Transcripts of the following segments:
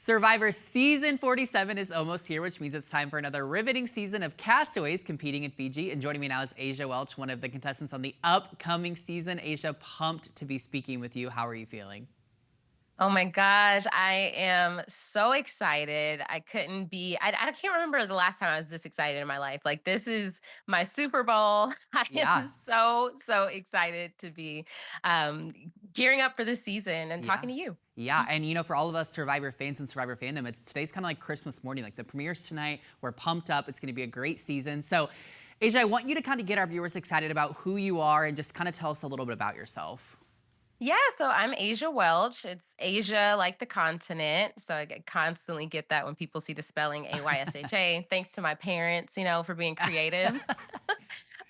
Survivor Season 47 is almost here, which means it's time for another riveting season of castaways competing in Fiji. And joining me now is Aysha Welch, one of the contestants on the upcoming season. Aysha, pumped to be speaking with you. How are you feeling? Oh my gosh, I am so excited. I can't remember the last time I was this excited in my life. Like, this is my Super Bowl. I am Yeah, so excited to be um, gearing up for this season and yeah. talking to you. Yeah, and for all of us Survivor fans and Survivor fandom, today's kind of like Christmas morning. Like the premiere's tonight, we're pumped up. It's going to be a great season. So, Asia, I want you to kind of get our viewers excited about who you are and just kind of tell us a little bit about yourself. Yeah, so I'm Asia Welch. It's Asia like the continent. So constantly get that when people see the spelling Aysha. Thanks to my parents, for being creative.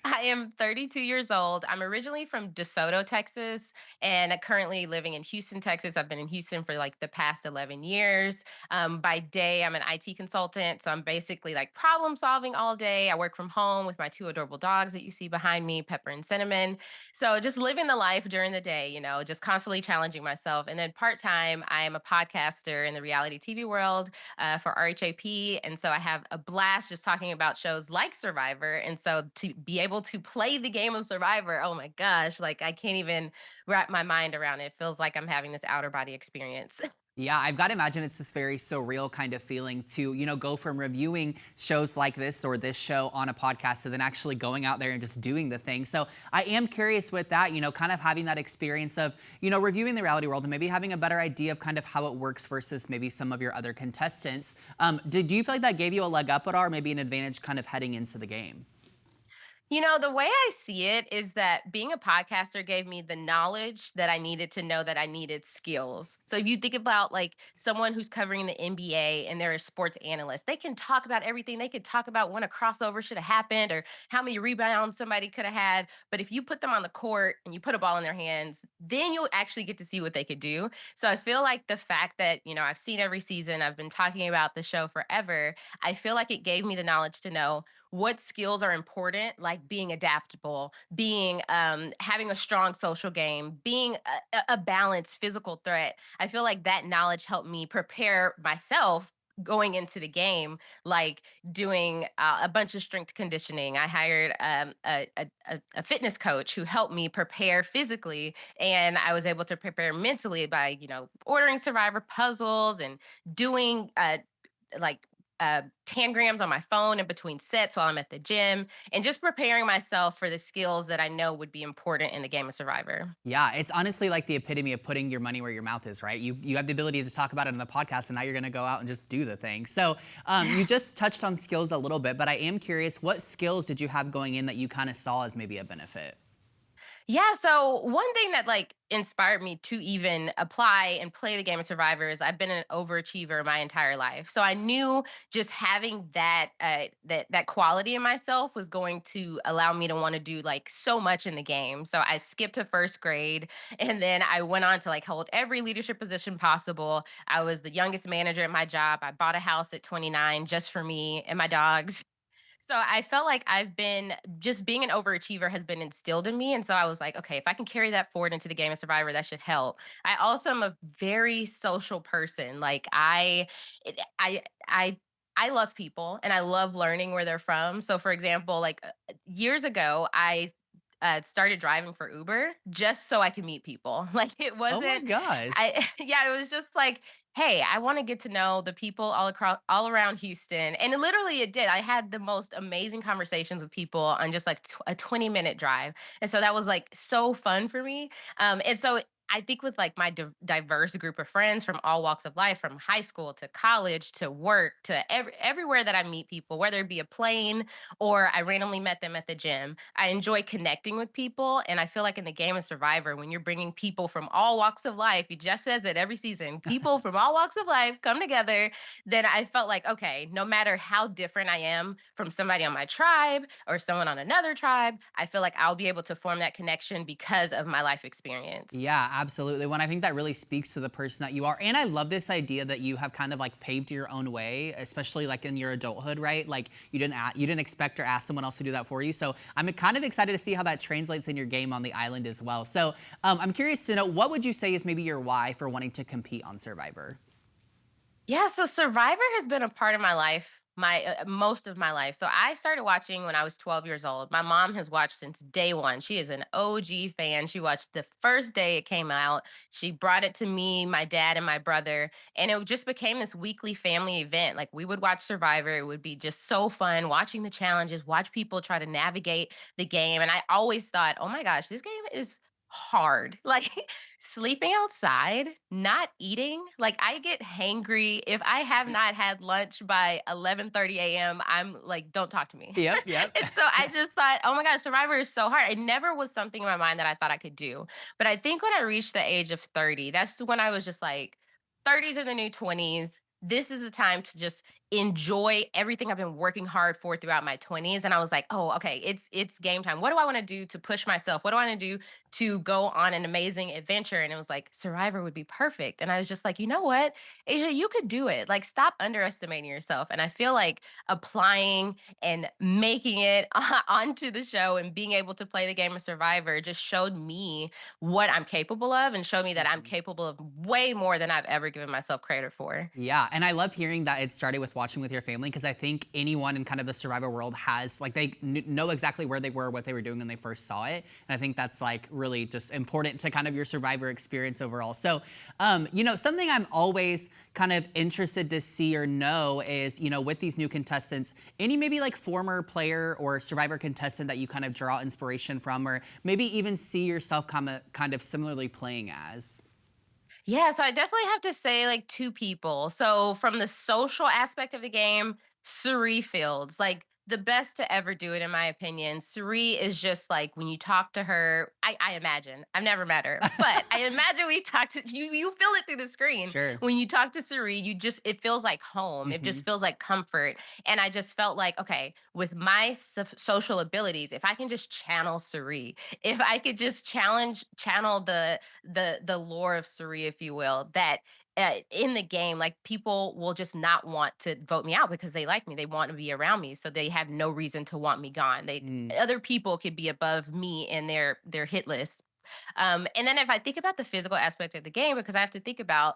I am 32 years old. I'm originally from DeSoto, Texas, and currently living in Houston, Texas. I've been in Houston for like the past 11 years. By day, I'm an IT consultant. So I'm basically like problem solving all day. I work from home with my two adorable dogs that you see behind me, Pepper and Cinnamon. So just living the life during the day, just constantly challenging myself. And then part time, I am a podcaster in the reality TV world for RHAP. And so I have a blast just talking about shows like Survivor. And so to be able to play the game of Survivor, oh my gosh, like I can't even wrap my mind around it. It feels like I'm having this outer body experience. Yeah, I've got to imagine it's this very surreal kind of feeling to, go from reviewing shows like this or this show on a podcast to then actually going out there and just doing the thing. So I am curious with that, kind of having that experience of, reviewing the reality world and maybe having a better idea of kind of how it works versus maybe some of your other contestants. Do you feel like that gave you a leg up at all or maybe an advantage kind of heading into the game? The way I see it is that being a podcaster gave me the knowledge that I needed to know that I needed skills. So if you think about like someone who's covering the NBA and they're a sports analyst, they can talk about everything. They could talk about when a crossover should have happened or how many rebounds somebody could have had. But if you put them on the court and you put a ball in their hands, then you'll actually get to see what they could do. So I feel like the fact that, I've seen every season, I've been talking about the show forever, I feel like it gave me the knowledge to know what skills are important, like being adaptable, being having a strong social game, being a balanced physical threat. I feel like that knowledge helped me prepare myself going into the game, like doing a bunch of strength conditioning. I hired a fitness coach who helped me prepare physically, and I was able to prepare mentally by ordering Survivor puzzles and doing like tangrams on my phone in between sets while I'm at the gym, and just preparing myself for the skills that I know would be important in the game of Survivor. Yeah, it's honestly like the epitome of putting your money where your mouth is, right? You have the ability to talk about it on the podcast, and now you're going to go out and just do the thing. So you just touched on skills a little bit, but I am curious, what skills did you have going in that you kind of saw as maybe a benefit? Yeah, so one thing that like inspired me to even apply and play the game of Survivor is I've been an overachiever my entire life. So I knew just having that quality in myself was going to allow me to want to do like so much in the game. So I skipped to first grade and then I went on to like hold every leadership position possible. I was the youngest manager at my job. I bought a house at 29 just for me and my dogs. So I felt like I've been just being an overachiever has been instilled in me. And so I was like, okay, if I can carry that forward into the game of Survivor, that should help. I also am a very social person. Like it- I, I, I love people and I love learning where they're from. So, for example, like years ago, I started driving for Uber just so I could meet people. Like it Oh my wasn't, gosh. yeah, it was just like, hey, I want to get to know the people all across, all around Houston. And literally it did. I had the most amazing conversations with people on just like a 20-minute drive. And so that was like so fun for me. And so I think with like my diverse group of friends from all walks of life, from high school to college to work to everywhere that I meet people, whether it be a plane or I randomly met them at the gym. I enjoy connecting with people. And I feel like in the game of Survivor, when you're bringing people from all walks of life, it just says it every season, people from all walks of life come together, then I felt like, okay, no matter how different I am from somebody on my tribe or someone on another tribe, I feel like I'll be able to form that connection because of my life experience. Yeah, absolutely. When I think that really speaks to the person that you are. And I love this idea that you have kind of like paved your own way, especially like in your adulthood, right? Like you didn't expect or ask someone else to do that for you. So I'm kind of excited to see how that translates in your game on the island as well. So I'm curious to know, what would you say is maybe your why for wanting to compete on Survivor? Yeah, so Survivor has been a part of my life, my most of my life. So I started watching when I was 12 years old. My mom has watched since day one. She is an OG fan. She watched the first day it came out. She brought it to me, my dad, and my brother, and it just became this weekly family event. Like we would watch Survivor. It would be just so fun watching the challenges, watch people try to navigate the game. And I always thought, oh my gosh, this game is hard. Like sleeping outside, not eating, like I get hangry if I have not had lunch by 11:30 a.m. I'm like, don't talk to me. Yep, yep. And so I just thought, oh my God, Survivor is so hard. It never was something in my mind that I thought I could do. But I think when I reached the age of 30, that's when I was just like, 30s are the new 20s. This is the time to just enjoy everything I've been working hard for throughout my 20s. And I was like, oh, okay, it's game time. What do I want to do to push myself? What do I want to do to go on an amazing adventure? And it was like Survivor would be perfect. And I was just like, you know what, Asia, you could do it. Like, stop underestimating yourself. And I feel like applying and making it onto the show and being able to play the game of Survivor just showed me what I'm capable of and showed me that I'm Mhm. capable of way more than I've ever given myself credit for. Yeah, and I love hearing that it started with watching with your family because I think anyone in kind of the survivor world has like they know exactly where they were, what they were doing when they first saw it, and I think that's like really just important to kind of your survivor experience overall. So, something I'm always kind of interested to see or know is, with these new contestants, any maybe like former player or survivor contestant that you kind of draw inspiration from, or maybe even see yourself kind of similarly playing as. Yeah, so I definitely have to say like two people. So from the social aspect of the game, Suri Fields, like the best to ever do it in my opinion. Suri is just like when you talk to her, I imagine. I've never met her, but I imagine we talk to you feel it through the screen. Sure. When you talk to Suri, you just it feels like home. It Hmm. just feels like comfort. And I just felt like, okay, with my social abilities, if I can just channel Suri, if I could just channel the lore of Suri, if you will, that in the game, like people will just not want to vote me out because they like me. They want to be around me, so they have no reason to want me gone. They Mm. other people could be above me in their hit list. And then if I think about the physical aspect of the game, because I have to think about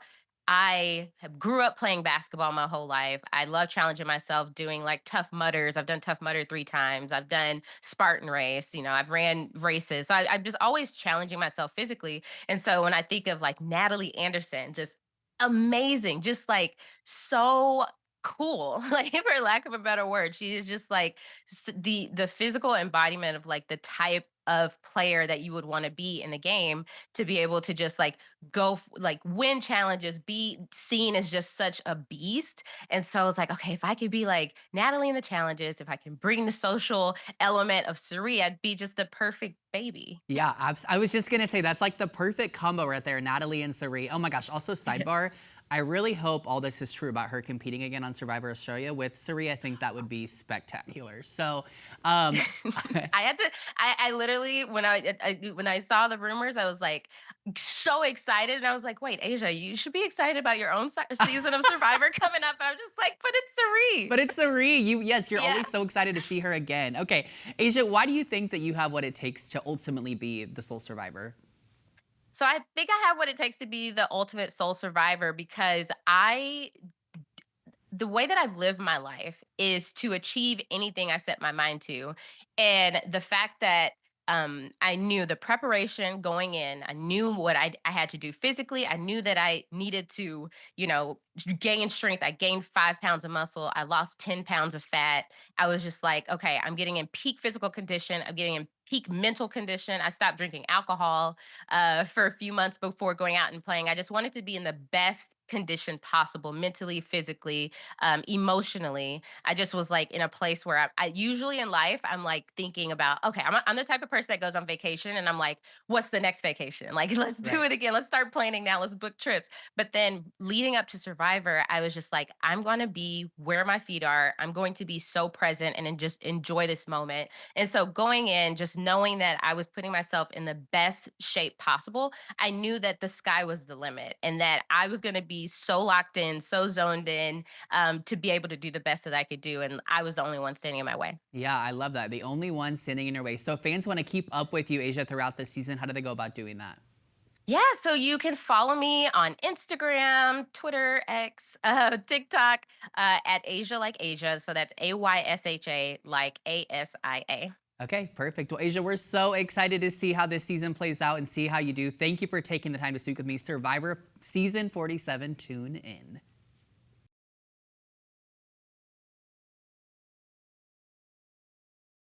I have grew up playing basketball my whole life. I love challenging myself doing like tough mutters. I've done tough mutter 3 times. I've done Spartan race. I've ran races. So I'm just always challenging myself physically. And so when I think of like Natalie Anderson, just amazing, just like so cool, like for lack of a better word, she is just like the physical embodiment of like the type of player that you would want to be in the game to be able to just like like win challenges, be seen as just such a beast. And so it's like, okay, if I could be like Natalie in the challenges, if I can bring the social element of Suri, I'd be just the perfect baby. Yeah, I was just gonna say that's like the perfect combo right there, Natalie and Sari. Oh my gosh. Also, sidebar, I really hope all this is true about her competing again on Survivor Australia with Sari. I think that would be spectacular. So, um, I had to. I literally when I saw the rumors, I was like so excited, and I was like, "Wait, Asia, you should be excited about your own season of Survivor coming up." And I'm just like, "But it's Sari." but it's Sari. Yes, you're Yeah. always so excited to see her again. Okay, Asia, why do you think that you have what it takes to ultimately be the sole survivor? So I think I have what it takes to be the ultimate soul survivor because I the way that I've lived my life is to achieve anything I set my mind to. And the fact that I knew the preparation going in, I knew what I had to do physically. I knew that I needed to, gain strength. I gained 5 pounds of muscle. I lost 10 pounds of fat. I was just like, okay, I'm getting in peak physical condition. I'm getting in peak mental condition. I stopped drinking alcohol for a few months before going out and playing. I just wanted to be in the best condition possible, mentally, physically, emotionally. I just was like in a place where I usually in life, I'm like thinking about, okay, I'm the type of person that goes on vacation and I'm like, what's the next vacation? Like, let's do Right. it again. Let's start planning now. Let's book trips. But then leading up to Survivor, I was just like, I'm going to be where my feet are. I'm going to be so present and then just enjoy this moment. And so going in, just knowing that I was putting myself in the best shape possible, I knew that the sky was the limit and that I was going to be so locked in, so zoned in, to be able to do the best that I could do. And I was the only one standing in my way. Yeah, I love that. The only one standing in your way. So, if fans want to keep up with you, Asia, throughout the season, how do they go about doing that? Yeah, so you can follow me on Instagram, Twitter, X, TikTok, at Asia like Asia. So that's Aysha like ASIA. Okay, perfect. Well, Asia, we're so excited to see how this season plays out and see how you do. Thank you for taking the time to speak with me. Survivor Season 47, tune in.